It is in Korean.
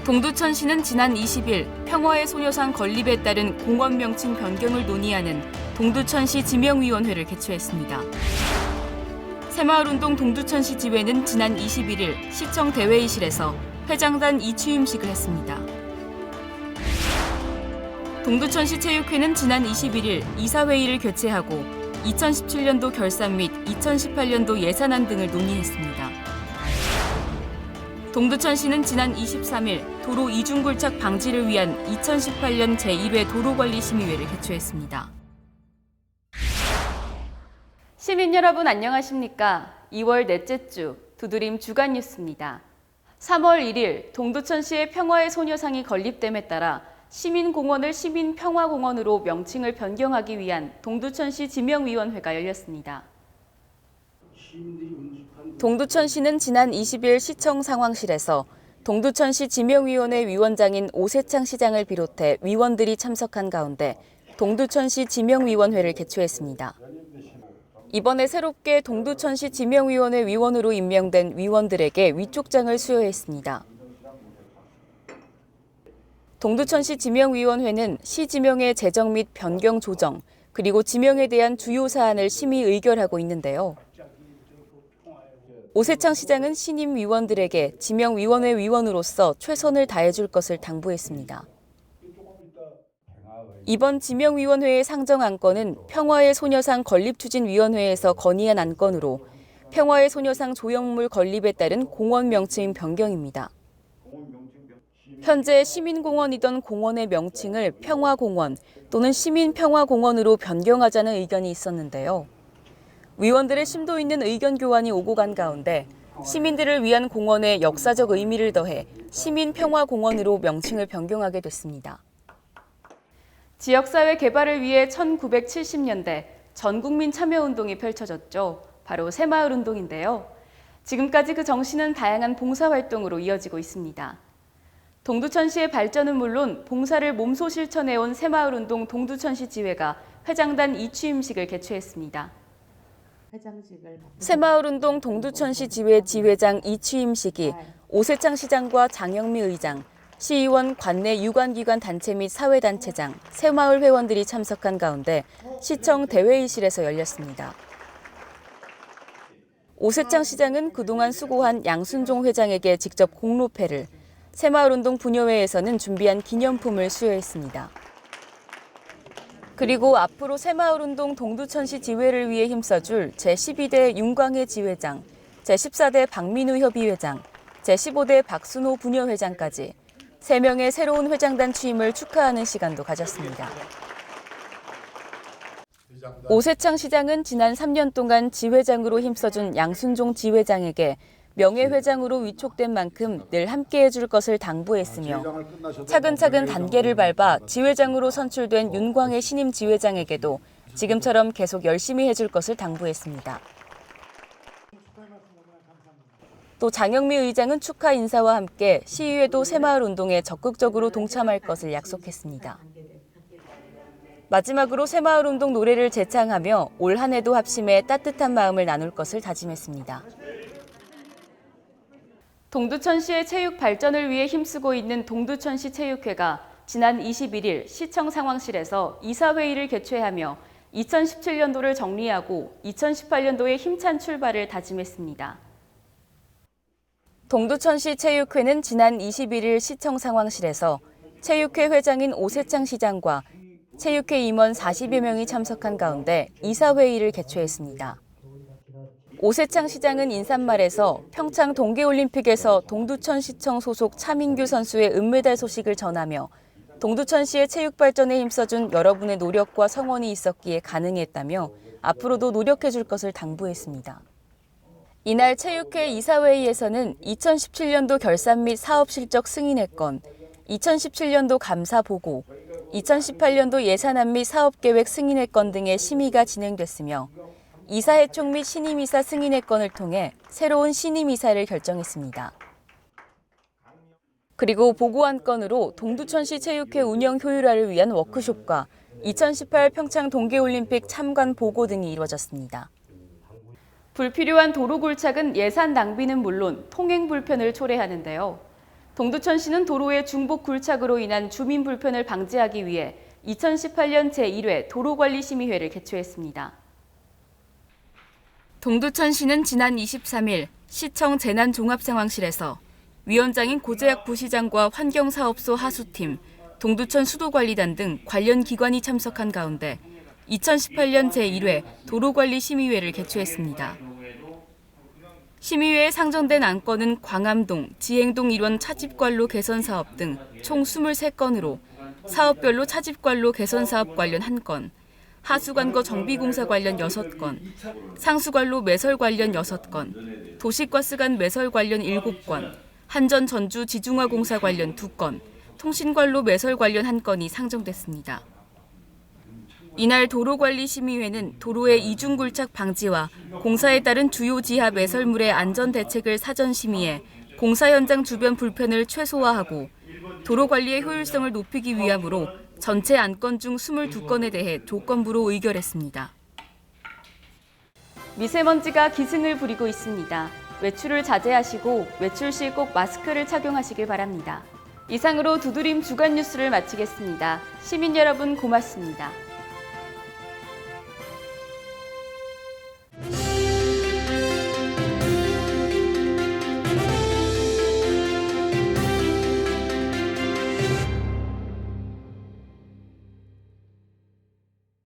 동두천시는 지난 20일 평화의 소녀상 건립에 따른 공원 명칭 변경을 논의하는 동두천시 지명위원회를 개최했습니다. 새마을운동 동두천시 지회는 지난 21일 시청 대회의실에서 회장단 이취임식을 했습니다. 동두천시 체육회는 지난 21일 이사회의를 개최하고 2017년도 결산 및 2018년도 예산안 등을 논의했습니다. 동두천시는 지난 23일 도로 이중굴착 방지를 위한 2018년 제1회 도로관리심의회를 개최했습니다. 시민 여러분 안녕하십니까? 2월 넷째 주 두드림 주간 뉴스입니다. 3월 1일 동두천시의 평화의 소녀상이 건립됨에 따라 시민공원을 시민평화공원으로 명칭을 변경하기 위한 동두천시 지명위원회가 열렸습니다. 동두천시는 지난 20일 시청 상황실에서 동두천시 지명위원회 위원장인 오세창 시장을 비롯해 위원들이 참석한 가운데 동두천시 지명위원회를 개최했습니다. 이번에 새롭게 동두천시 지명위원회 위원으로 임명된 위원들에게 위촉장을 수여했습니다. 동두천시 지명위원회는 시 지명의 제정 및 변경 조정, 그리고 지명에 대한 주요 사안을 심의 의결하고 있는데요. 오세창 시장은 신임 위원들에게 지명위원회 위원으로서 최선을 다해줄 것을 당부했습니다. 이번 지명위원회의 상정 안건은 평화의 소녀상 건립추진위원회에서 건의한 안건으로 평화의 소녀상 조형물 건립에 따른 공원 명칭 변경입니다. 현재 시민공원이던 공원의 명칭을 평화공원 또는 시민평화공원으로 변경하자는 의견이 있었는데요. 위원들의 심도 있는 의견 교환이 오고 간 가운데 시민들을 위한 공원에 역사적 의미를 더해 시민평화공원으로 명칭을 변경하게 됐습니다. 지역사회 개발을 위해 1970년대 전국민 참여운동이 펼쳐졌죠. 바로 새마을운동인데요. 지금까지 그 정신은 다양한 봉사활동으로 이어지고 있습니다. 동두천시의 발전은 물론 봉사를 몸소 실천해온 새마을운동 동두천시 지회가 회장단 이취임식을 개최했습니다. 새마을운동 동두천시 지회 지회장 이취임식이 오세창 시장과 장영미 의장, 시의원, 관내 유관기관 단체 및 사회단체장, 새마을 회원들이 참석한 가운데 시청 대회의실에서 열렸습니다. 오세창 시장은 그동안 수고한 양순종 회장에게 직접 공로패를, 새마을운동 분여회에서는 준비한 기념품을 수여했습니다. 그리고 앞으로 새마을운동 동두천시 지회를 위해 힘써줄 제12대 윤광혜 지회장, 제14대 박민우 협의회장, 제15대 박순호 분여회장까지 3명의 새로운 회장단 취임을 축하하는 시간도 가졌습니다. 오세창 시장은 지난 3년 동안 지회장으로 힘써준 양순종 지회장에게 명예회장으로 위촉된 만큼 늘 함께해 줄 것을 당부했으며 차근차근 단계를 밟아 지회장으로 선출된 윤광혜 신임 지회장에게도 지금처럼 계속 열심히 해줄 것을 당부했습니다. 또 장영미 의장은 축하 인사와 함께 시의회도 새마을운동에 적극적으로 동참할 것을 약속했습니다. 마지막으로 새마을운동 노래를 재창하며 올 한 해도 합심해 따뜻한 마음을 나눌 것을 다짐했습니다. 동두천시의 체육 발전을 위해 힘쓰고 있는 동두천시 체육회가 지난 21일 시청 상황실에서 이사회의를 개최하며 2017년도를 정리하고 2018년도의 힘찬 출발을 다짐했습니다. 동두천시 체육회는 지난 21일 시청 상황실에서 체육회 회장인 오세창 시장과 체육회 임원 40여 명이 참석한 가운데 이사회의를 개최했습니다. 오세창 시장은 인사말에서 평창 동계올림픽에서 동두천시청 소속 차민규 선수의 은메달 소식을 전하며 동두천시의 체육 발전에 힘써준 여러분의 노력과 성원이 있었기에 가능했다며 앞으로도 노력해줄 것을 당부했습니다. 이날 체육회 이사회의에서는 2017년도 결산 및 사업 실적 승인의 건, 2017년도 감사 보고, 2018년도 예산안 및 사업 계획 승인의 건 등의 심의가 진행됐으며 이사회총 및 신임이사 승인의 건을 통해 새로운 신임이사를 결정했습니다. 그리고 보고 한 건으로 동두천시 체육회 운영 효율화를 위한 워크숍과 2018 평창 동계올림픽 참관 보고 등이 이루어졌습니다. 불필요한 도로 굴착은 예산 낭비는 물론 통행 불편을 초래하는데요. 동두천시는 도로의 중복 굴착으로 인한 주민 불편을 방지하기 위해 2018년 제1회 도로관리심의회를 개최했습니다. 동두천시는 지난 23일 시청 재난종합상황실에서 위원장인 고재학 부시장과 환경사업소 하수팀, 동두천 수도관리단 등 관련 기관이 참석한 가운데 2018년 제1회 도로관리심의회를 개최했습니다. 심의회에 상정된 안건은 광암동, 지행동 일원 차집관로 개선 사업 등 총 23건으로 사업별로 차집관로 개선 사업 관련 1건, 하수관거 정비공사 관련 6건, 상수관로 매설 관련 6건, 도시가스관 매설 관련 7건, 한전 전주 지중화 공사 관련 2건, 통신관로 매설 관련 1건이 상정됐습니다. 이날 도로관리심의회는 도로의 이중굴착 방지와 공사에 따른 주요 지하 매설물의 안전 대책을 사전 심의해 공사 현장 주변 불편을 최소화하고 도로 관리의 효율성을 높이기 위함으로 전체 안건 중 22건에 대해 조건부로 의결했습니다. 미세먼지가 기승을 부리고 있습니다. 외출을 자제하시고 외출 시 꼭 마스크를 착용하시길 바랍니다. 이상으로 두드림 주간 뉴스를 마치겠습니다. 시민 여러분 고맙습니다.